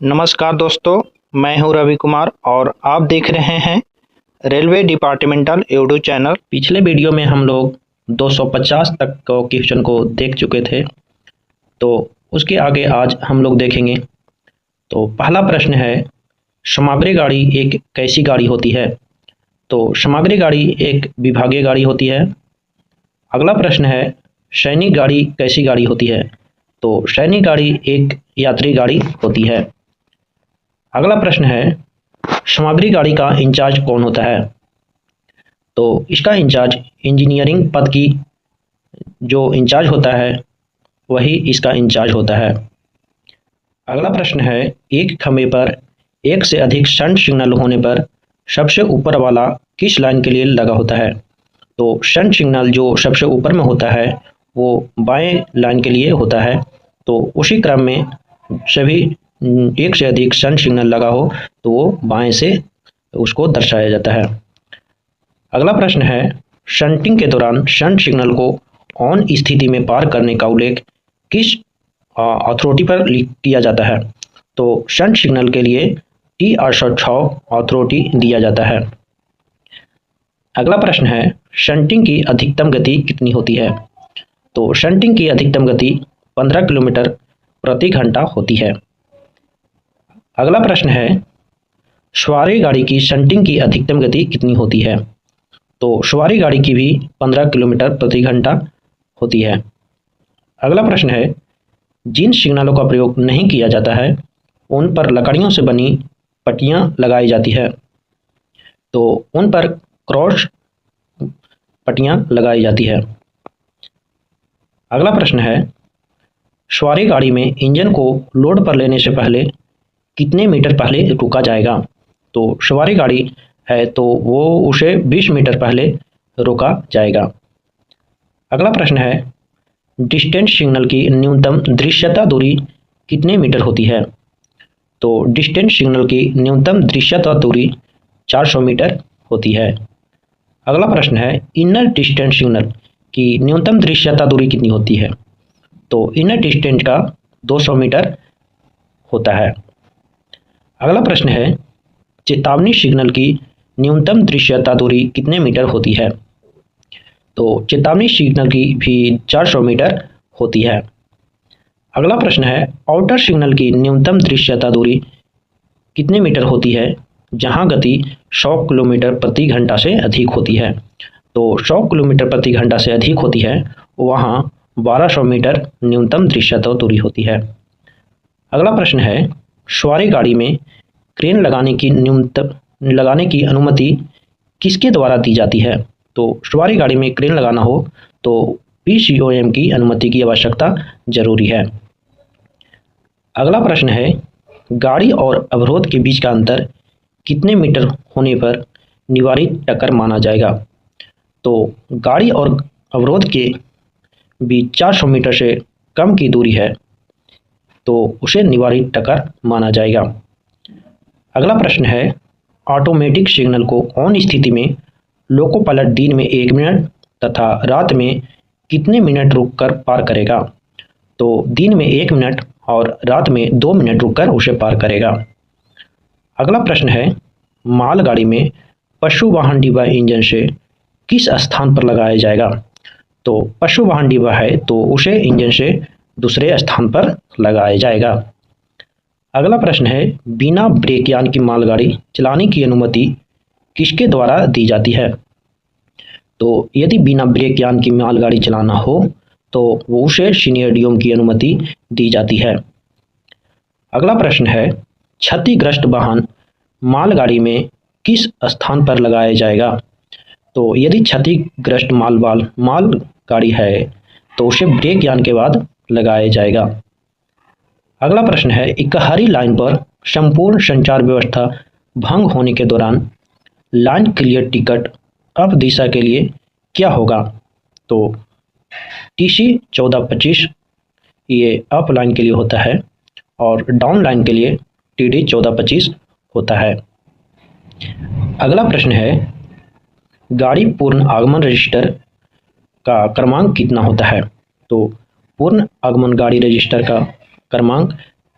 नमस्कार दोस्तों, मैं हूं रवि कुमार और आप देख रहे हैं रेलवे डिपार्टमेंटल यूट्यूब चैनल। पिछले वीडियो में हम लोग 250 तक के क्वेश्चन को देख चुके थे, तो उसके आगे आज हम लोग देखेंगे। तो पहला प्रश्न है, सामग्री गाड़ी एक कैसी गाड़ी होती है? तो सामग्री गाड़ी एक विभागीय गाड़ी होती है। अगला प्रश्न है, सैनिक गाड़ी कैसी गाड़ी होती है? तो सैनिक गाड़ी एक यात्री गाड़ी होती है। अगला प्रश्न है, सामग्री गाड़ी का इंचार्ज कौन होता है? तो इसका इंचार्ज इंजीनियरिंग पद की जो इंचार्ज होता है वही इसका इंचार्ज होता है। अगला प्रश्न है, एक खंभे पर एक से अधिक शंट सिग्नल होने पर सबसे ऊपर वाला किस लाइन के लिए लगा होता है? तो शंट सिग्नल जो सबसे ऊपर में होता है वो बाएं लाइन के लिए होता है। तो उसी क्रम में सभी एक से अधिक शंट सिग्नल लगा हो तो वो बाएं से उसको दर्शाया जाता है। अगला प्रश्न है, शंटिंग के दौरान शंट सिग्नल को ऑन स्थिति में पार करने का उल्लेख किस अथॉरिटी पर किया जाता है? तो शंट सिग्नल के लिए T806 अथॉरिटी दिया जाता है। अगला प्रश्न है, शंटिंग की अधिकतम गति कितनी होती है? तो शंटिंग की अधिकतम गति 15 किलोमीटर प्रति घंटा होती है। अगला प्रश्न है, सवारी गाड़ी की शंटिंग की अधिकतम गति कितनी होती है? तो सवारी गाड़ी की भी 15 किलोमीटर प्रति घंटा होती है। अगला प्रश्न है, जिन सिग्नलों का प्रयोग नहीं किया जाता है उन पर लकड़ियों से बनी पट्टियां लगाई जाती है। तो उन पर क्रॉस पट्टियां लगाई जाती है। अगला प्रश्न है, सवारी गाड़ी में इंजन को लोड पर लेने से पहले कितने मीटर पहले रुका जाएगा? तो सवारी गाड़ी है तो वो उसे 20 मीटर पहले रोका जाएगा। अगला प्रश्न है, डिस्टेंस सिग्नल की न्यूनतम दृश्यता दूरी कितने मीटर होती है? तो डिस्टेंस सिग्नल की न्यूनतम दृश्यता दूरी 400 मीटर होती है। अगला प्रश्न है, इनर डिस्टेंस सिग्नल की न्यूनतम दृश्यता दूरी कितनी होती है? तो इनर डिस्टेंस का 200 मीटर होता है। अगला प्रश्न है, चेतावनी सिग्नल की न्यूनतम दृश्यता दूरी कितने मीटर होती है? तो चेतावनी सिग्नल की भी 400 मीटर होती है। अगला प्रश्न है, आउटर सिग्नल की न्यूनतम दृश्यता दूरी कितने मीटर होती है जहां गति 100 किलोमीटर प्रति घंटा से अधिक होती है? तो 100 किलोमीटर प्रति घंटा से अधिक होती है वहां 1200 मीटर न्यूनतम दृश्यता दूरी होती है। अगला प्रश्न है, सवारी गाड़ी में क्रेन लगाने की अनुमति किसके द्वारा दी जाती है? तो सवारी गाड़ी में क्रेन लगाना हो तो PCOM की अनुमति की आवश्यकता जरूरी है। अगला प्रश्न है, गाड़ी और अवरोध के बीच का अंतर कितने मीटर होने पर निवारित टक्कर माना जाएगा? तो गाड़ी और अवरोध के बीच 400 मीटर से कम की दूरी है तो उसे निवारित टक्कर माना जाएगा। अगला प्रश्न है, ऑटोमेटिक सिग्नल को ऑन स्थिति में लोको पायलट दिन में 1 मिनट तथा रात में कितने मिनट रुककर पार करेगा? तो दिन में 1 मिनट और रात में 2 मिनट रुककर उसे पार करेगा। अगला प्रश्न है, मालगाड़ी में पशु वाहन डिब्बा इंजन से किस स्थान पर लगाया जाएगा? तो पशु वाहन डिब्बा है तो उसे इंजन से दूसरे स्थान पर लगाया जाएगा। अगला प्रश्न है, बिना ब्रेक यान की मालगाड़ी चलाने की अनुमति किसके द्वारा दी जाती है? तो यदि बिना ब्रेक यान की मालगाड़ी चलाना हो तो वो उसे सीनियरडीओम की अनुमति दी जाती है। अगला प्रश्न है, क्षतिग्रस्त वाहन मालगाड़ी में किस स्थान पर लगाया जाएगा? तो यदि क्षतिग्रस्त मालगाड़ी है तो उसे ब्रेक यान के बाद लगाया जाएगा। अगला प्रश्न है, इकहरी लाइन पर संपूर्ण संचार व्यवस्था भंग होने के दौरान लाइन क्लियर टिकट अप दिशा के लिए क्या होगा? तो TC 1425 ये अप लाइन के लिए होता है और डाउन लाइन के लिए TD 1425 होता है। अगला प्रश्न है, गाड़ी पूर्ण आगमन रजिस्टर का क्रमांक कितना होता है? तो पूर्ण आगमन गाड़ी रजिस्टर का क्रमांक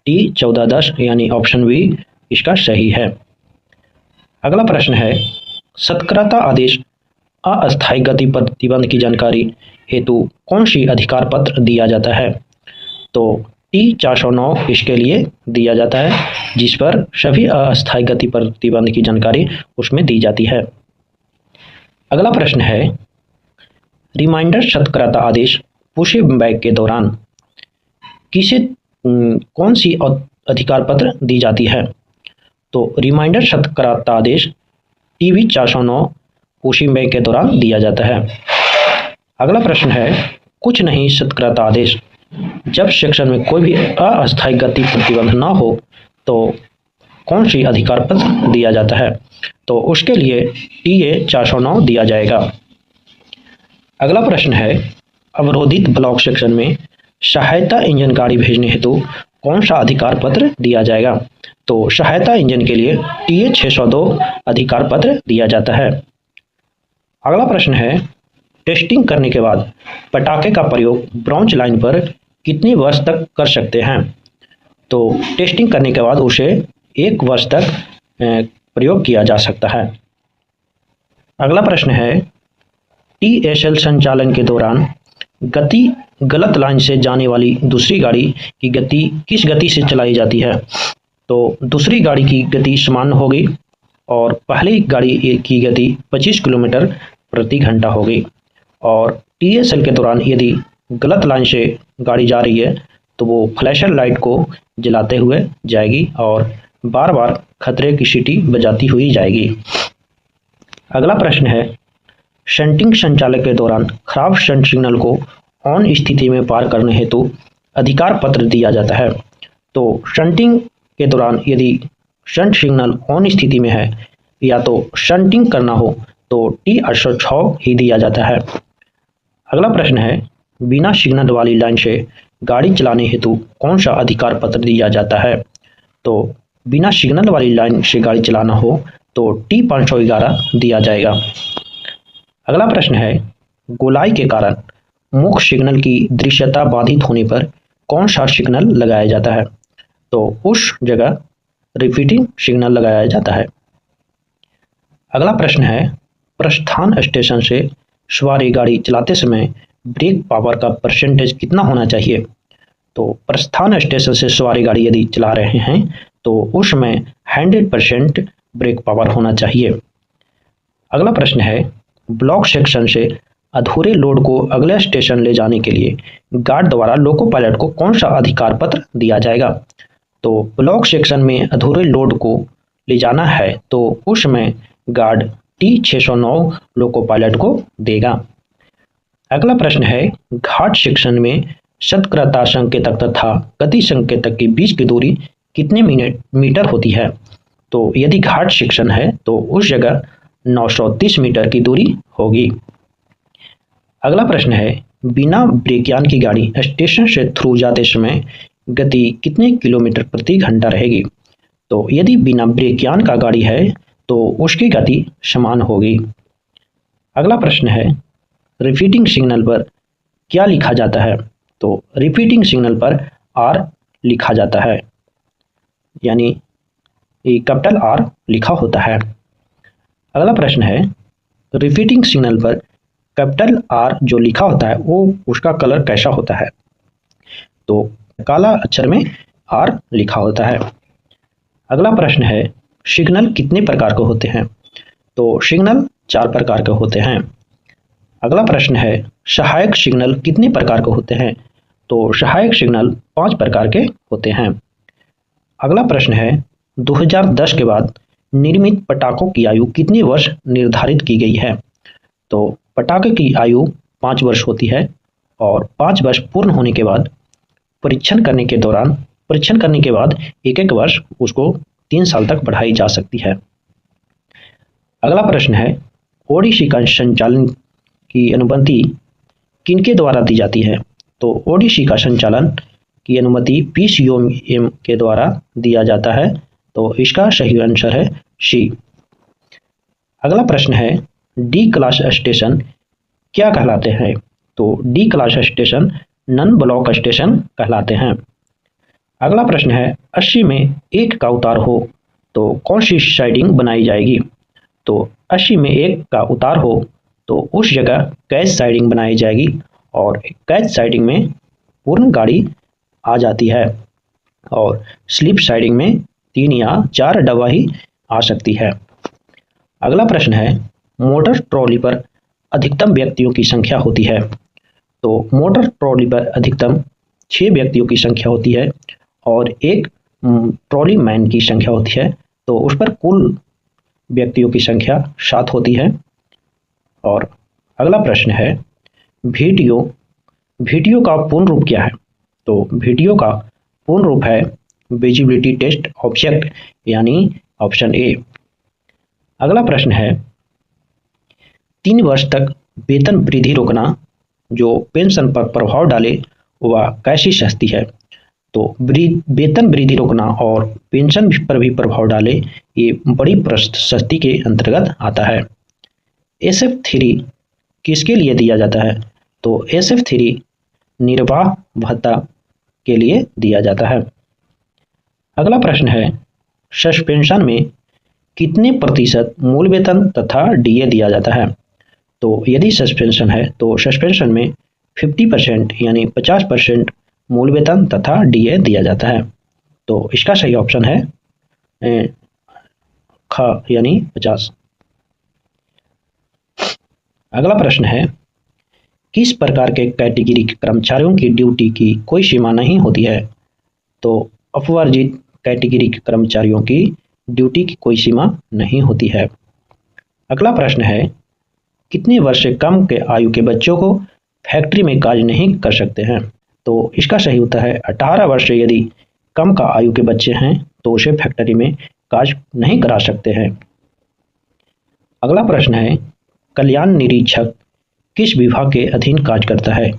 T1410 यानी ऑप्शन बी इसका सही है। अगला प्रश्न है, सत्कर्ता आदेश अस्थायी गति प्रतिबंध की जानकारी हेतु कौन सी अधिकार पत्र दिया जाता है? तो T409 इसके लिए दिया जाता है, जिस पर सभी अस्थायी गति प्रतिबंध की जानकारी उसमें दी जाती है। अगला प्रश्न है, रिमाइंडर सत्कर्ता आदेश पुशबैक के दौरान किसे कौन सी अधिकार पत्र दी जाती है? तो रिमाइंडर सत्कर्ता आदेश TV409 पुशबैक के दौरान दिया जाता है। अगला प्रश्न है, कुछ नहीं सत्कर्ता आदेश जब सेक्शन में कोई भी अस्थायी गति प्रतिबंध न हो तो कौन सी अधिकार पत्र दिया जाता है? तो उसके लिए TA409 दिया जाएगा। अगला प्रश्न है, अवरोधित ब्लॉक सेक्शन में सहायता इंजन गाड़ी भेजने हेतु कौन सा अधिकार पत्र दिया जाएगा? तो सहायता इंजन के लिए TA602 अधिकार पत्र दिया जाता है। अगला प्रश्न है, टेस्टिंग करने के बाद पटाखे का प्रयोग ब्रांच लाइन पर कितने वर्ष तक कर सकते हैं? तो टेस्टिंग करने के बाद उसे 1 वर्ष तक प्रयोग किया जा सकता है। अगला प्रश्न है, TSL संचालन के दौरान गति गलत लाइन से जाने वाली दूसरी गाड़ी की गति किस गति से चलाई जाती है? तो दूसरी गाड़ी की गति समान होगी और पहली गाड़ी की गति 25 किलोमीटर प्रति घंटा होगी। और TSL के दौरान यदि गलत लाइन से गाड़ी जा रही है तो वो फ्लैशर लाइट को जलाते हुए जाएगी और बार बार खतरे की सीटी बजाती हुई जाएगी। अगला प्रश्न है, शंटिंग संचालक के दौरान खराब शंट सिग्नल को ऑन स्थिति में पार करने हेतु अधिकार पत्र दिया जाता है। तो शंटिंग के दौरान यदि शंट सिग्नल ऑन स्थिति में है या तो शंटिंग करना हो तो T806 ही दिया जाता है। अगला प्रश्न है, बिना सिग्नल वाली लाइन से गाड़ी चलाने हेतु कौन सा अधिकार पत्र दिया जाता है? तो बिना सिग्नल वाली लाइन से गाड़ी चलाना हो तो T511 दिया जाएगा। अगला प्रश्न है, गोलाई के कारण मुख्य सिग्नल की दृश्यता बाधित होने पर कौन सा सिग्नल लगाया जाता है? तो उस जगह रिपीटिंग सिग्नल लगाया जाता है। अगला प्रश्न है, प्रस्थान स्टेशन से सवारी गाड़ी चलाते समय ब्रेक पावर का परसेंटेज कितना होना चाहिए? तो प्रस्थान स्टेशन से सवारी गाड़ी यदि चला रहे हैं तो उसमें 100% ब्रेक पावर होना चाहिए। अगला प्रश्न है, ब्लॉक सेक्शन से अधूरे लोड को अगले स्टेशन ले जाने के लिए गार्ड द्वारा लोको पायलट को कौन सा अधिकार पत्र दिया जाएगा? तो ब्लॉक सेक्शन में अधूरे लोड को ले जाना है तो उसमें गार्ड T609 लोको पायलट को देगा। अगला प्रश्न है, घाट सेक्शन में सत्कर्ता संकेतक तथा गति संकेतक के बीच की दूरी कितने मीटर होती है? तो यदि घाट सेक्शन है तो उस जगह 930 मीटर की दूरी होगी। अगला प्रश्न है, बिना ब्रेकयान की गाड़ी स्टेशन से थ्रू जाते समय गति कितने किलोमीटर प्रति घंटा रहेगी? तो यदि बिना ब्रेकयान का गाड़ी है तो उसकी गति समान होगी। अगला प्रश्न है, रिपीटिंग सिग्नल पर क्या लिखा जाता है? तो रिपीटिंग सिग्नल पर R लिखा जाता है, यानी कैपिटल R लिखा होता है। अगला प्रश्न है, रिपीटिंग सिग्नल पर कैपिटल R जो लिखा होता है वो उसका कलर कैसा होता है? तो काला अक्षर में R लिखा होता है। अगला प्रश्न है, सिग्नल कितने प्रकार के होते हैं? तो सिग्नल 4 प्रकार के होते हैं। अगला प्रश्न है, सहायक सिग्नल कितने प्रकार के होते हैं? तो सहायक सिग्नल 5 प्रकार के होते हैं। अगला प्रश्न है, 2010 के बाद निर्मित पटाखों की आयु कितने वर्ष निर्धारित की गई है? तो पटाखे की आयु 5 वर्ष होती है और 5 वर्ष पूर्ण होने के बाद परीक्षण करने के बाद एक वर्ष उसको 3 साल तक बढ़ाई जा सकती है। अगला प्रश्न है, ओडीसी का संचालन की अनुमति किनके द्वारा दी जाती है? तो ओडीसी का संचालन की अनुमति PCOM के द्वारा दिया जाता है। तो इसका सही आंसर है C। अगला प्रश्न है, डी क्लास स्टेशन क्या कहलाते हैं? तो D class station non block station कहलाते हैं। अगला प्रश्न है 80 में 1 का उतार हो तो कौन सी साइडिंग बनाई जाएगी। तो 80 में 1 का उतार हो तो उस जगह कैच साइडिंग बनाई जाएगी और कैच साइडिंग में पूर्ण गाड़ी आ जाती है और स्लिप साइडिंग में 3 या 4 डब्बा ही आ सकती है। अगला प्रश्न है मोटर ट्रॉली पर अधिकतम व्यक्तियों की संख्या होती है। तो मोटर ट्रॉली पर अधिकतम 6 व्यक्तियों की संख्या होती है और एक ट्रॉली मैन की संख्या होती है, तो उस पर कुल व्यक्तियों की संख्या 7 होती है। और अगला प्रश्न है वीडियो का पूर्ण रूप क्या है। तो वीडियो का पूर्ण रूप है विजिबिलिटी टेस्ट ऑब्जेक्ट, यानी ऑप्शन ए। अगला प्रश्न है 3 वर्ष तक वेतन वृद्धि रोकना जो पेंशन पर प्रभाव डाले वह कैसी सस्ती है। तो वेतन वृद्धि रोकना और पेंशन पर भी प्रभाव डाले ये बड़ी प्रशस्ति के अंतर्गत आता है। SF3 किसके लिए दिया जाता है। तो SF3 निर्वाह भत्ता के लिए दिया जाता है। अगला प्रश्न है सस्पेंशन में कितने प्रतिशत मूल वेतन तथा DA दिया जाता है। तो यदि सस्पेंशन है तो सस्पेंशन में 50% यानी 50% मूल वेतन तथा DA दिया जाता है। तो इसका सही ऑप्शन है ख यानी 50। अगला प्रश्न है किस प्रकार के कैटेगरी के कर्मचारियों की ड्यूटी की कोई सीमा नहीं होती है। तो अपवर्जित कैटेगरी के कर्मचारियों की ड्यूटी की कोई सीमा नहीं होती है। अगला प्रश्न है कितने वर्ष से कम के आयु के बच्चों को फैक्ट्री में कार्य नहीं कर सकते हैं। तो इसका सही उत्तर है 18 वर्ष से यदि कम का आयु के बच्चे हैं तो उसे फैक्ट्री में कार्य नहीं करा सकते हैं। अगला प्रश्न है कल्याण निरीक्षक किस विभाग के अधीन कार्य करता है।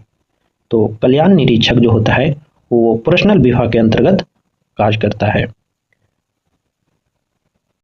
तो कल्याण निरीक्षक जो होता है वो पर्सनल विभाग के अंतर्गत कार्य करता है।